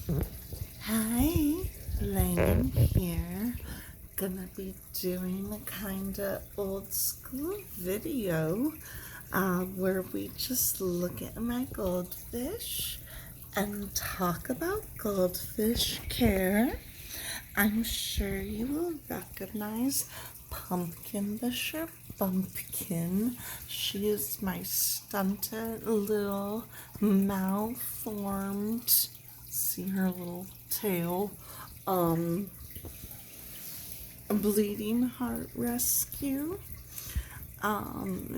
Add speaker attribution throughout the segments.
Speaker 1: Hi, Layman here. Gonna be doing a kinda old school video where we just look at my goldfish and talk about Goldfish Care. I'm sure you will recognize Pumpkin the Bumpkin. She is my stunted little malformed, see her little tail, um, bleeding heart rescue.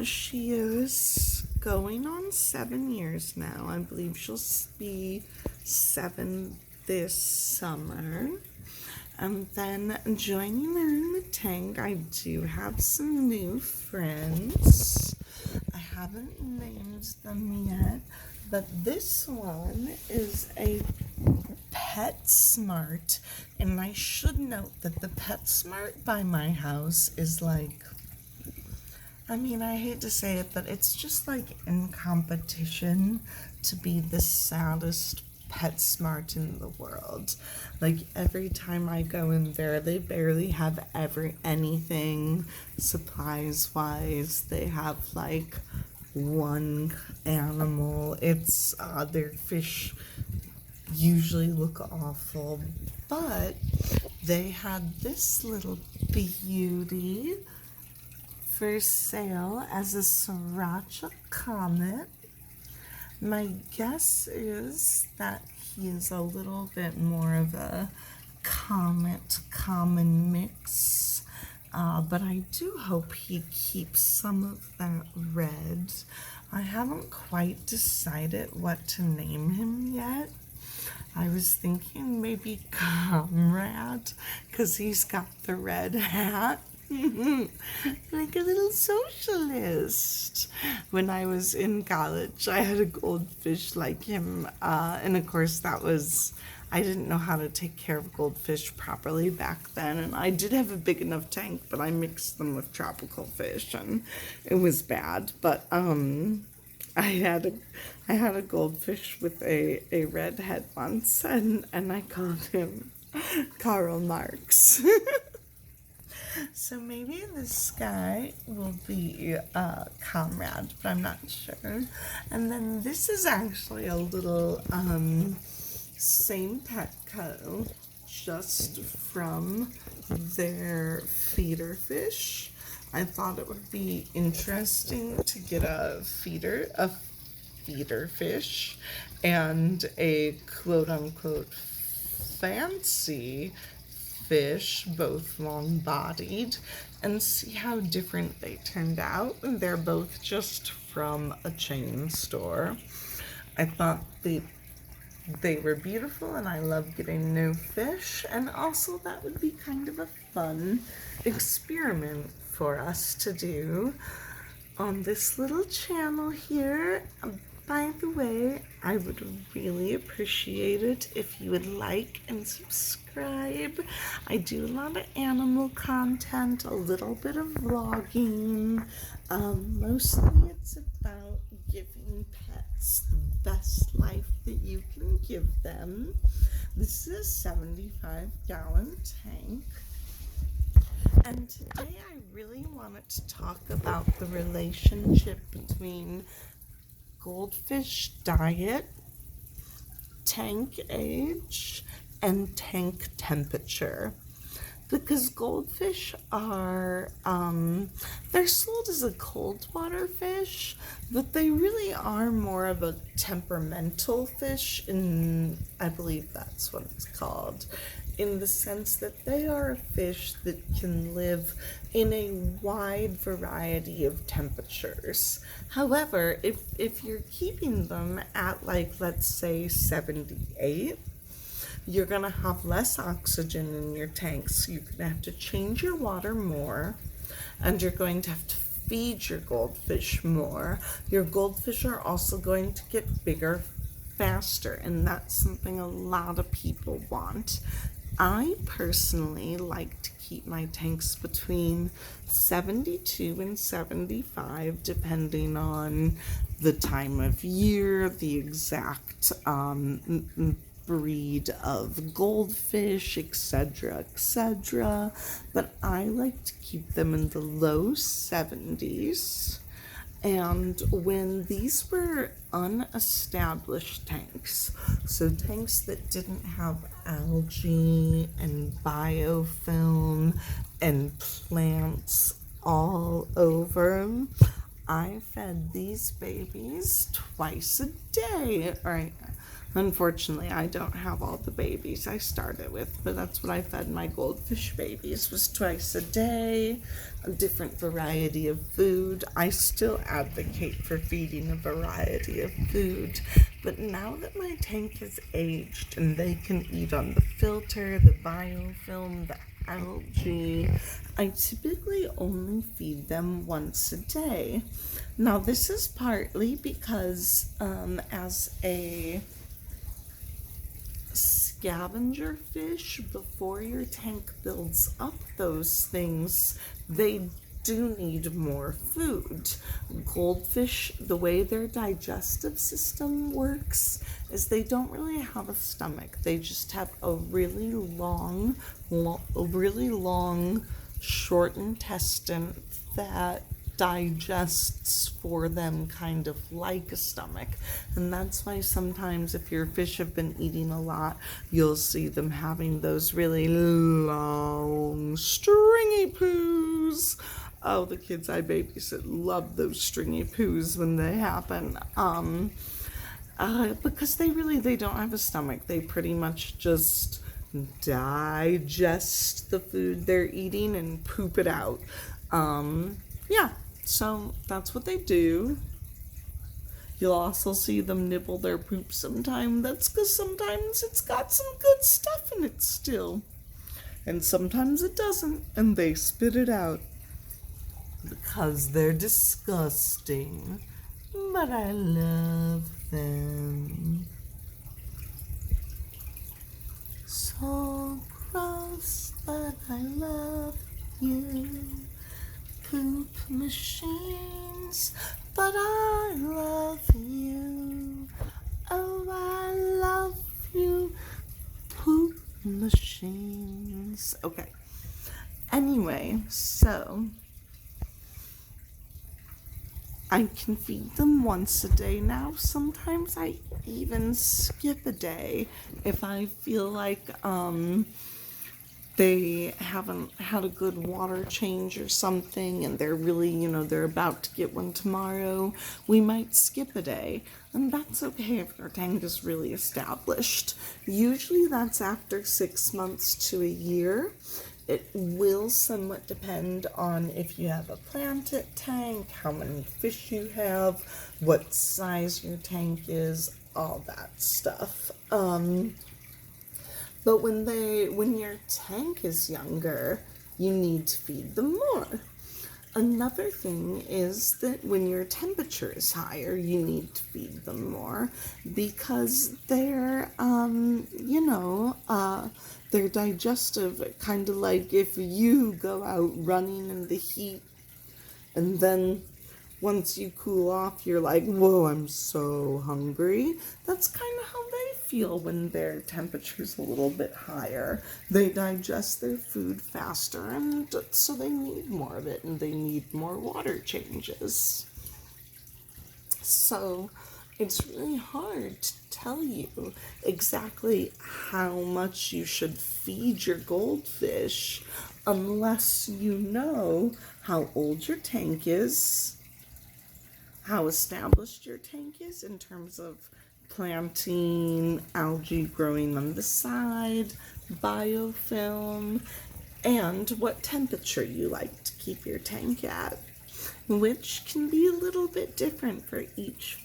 Speaker 1: She is going on 7 years now. I believe she'll be 7 this summer. And then joining her in the tank, I do have some new friends. I haven't named them yet, but this one is a PetSmart. And I should note that the PetSmart by my house is like, I mean, I hate to say it, but it's just like in competition to be the saddest PetSmart in the world. Like every time I go in there, they barely have anything supplies wise. They have like one animal. It's their fish usually look awful, but they had this little beauty for sale as a sriracha comet. My guess is that he is a little bit more of a comet common mix, but I do hope he keeps some of that red. I haven't quite decided what to name him yet. I was thinking maybe Comrade, because he's got the red hat. Like a little socialist. When I was in college, I had a goldfish like him, and of course, I didn't know how to take care of goldfish properly back then, and I did have a big enough tank, but I mixed them with tropical fish, and it was bad. But I had a I had a goldfish with a red head once, and I called him Karl Marx. So maybe this guy will be a comrade, but I'm not sure. And then this is actually a little same Petco, just from their feeder fish. I thought it would be interesting to get a feeder fish, and a quote unquote fancy fish, both long bodied, and see how different they turned out. They're both just from a chain store. I thought they were beautiful, and I love getting new fish, and also that would be kind of a fun experiment for us to do on this little channel here. By the way, I would really appreciate it if you would like and subscribe. I do a lot of animal content, a little bit of vlogging. Mostly it's about giving pets the best life that you can give them. This is a 75-gallon tank. And today I really wanted to talk about the relationship between goldfish diet, tank age, and tank temperature. Because goldfish are, they're sold as a cold water fish, but they really are more of a temperamental fish, and I believe that's what it's called, in the sense that they are a fish that can live in a wide variety of temperatures. However, if you're keeping them at, like, let's say 78, you're going to have less oxygen in your tanks. You're going to have to change your water more, and you're going to have to feed your goldfish more. Your goldfish are also going to get bigger faster, and that's something a lot of people want. I personally like to keep my tanks between 72 and 75, depending on the time of year, the exact breed of goldfish, etc., etc. But I like to keep them in the low 70s. And when these were unestablished tanks, so tanks that didn't have algae and biofilm and plants all over them, I fed these babies twice a day. Right. Unfortunately, I don't have all the babies I started with, but that's what I fed my goldfish babies, was twice a day, a different variety of food. I still advocate for feeding a variety of food, but now that my tank is aged and they can eat on the filter, the biofilm, the algae, I typically only feed them once a day. Now, this is partly because as a scavenger fish, before your tank builds up those things, they do need more food. Goldfish, the way their digestive system works is they don't really have a stomach. They just have a really long, short intestine that digests for them kind of like a stomach. And that's why sometimes if your fish have been eating a lot, you'll see them having those really long stringy poos. Oh, the kids I babysit love those stringy poos when they happen. Because they don't have a stomach. They pretty much just digest the food they're eating and poop it out. Yeah, so that's what they do. You'll also see them nibble their poop sometime. That's because sometimes it's got some good stuff in it still. And sometimes it doesn't, and they spit it out. Because they're disgusting. But I love them. So gross, but I love you. Poop machines, but I love you. Oh, I love you. Poop machines. Okay. Anyway, so I can feed them once a day now. Sometimes I even skip a day if I feel like they haven't had a good water change or something and they're really, they're about to get one tomorrow. We might skip a day, and that's okay if your tank is really established. Usually that's after 6 months to a year. It will somewhat depend on if you have a planted tank, how many fish you have, what size your tank is, all that stuff. But when your tank is younger, you need to feed them more. Another thing is that when your temperature is higher, you need to feed them more because they're digestive, kind of like if you go out running in the heat and then once you cool off, you're like, whoa, I'm so hungry. That's kind of how they feel when their temperature's a little bit higher. They digest their food faster, and so they need more of it, and they need more water changes. So it's really hard to tell you exactly how much you should feed your goldfish unless you know how old your tank is, how established your tank is in terms of planting, algae growing on the side, biofilm, and what temperature you like to keep your tank at, which can be a little bit different for each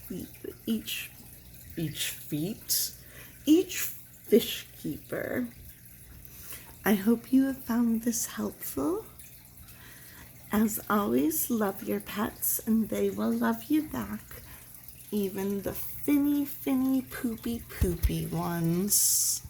Speaker 1: fish keeper. I hope you have found this helpful. As always, love your pets and they will love you back, even the finny, poopy ones.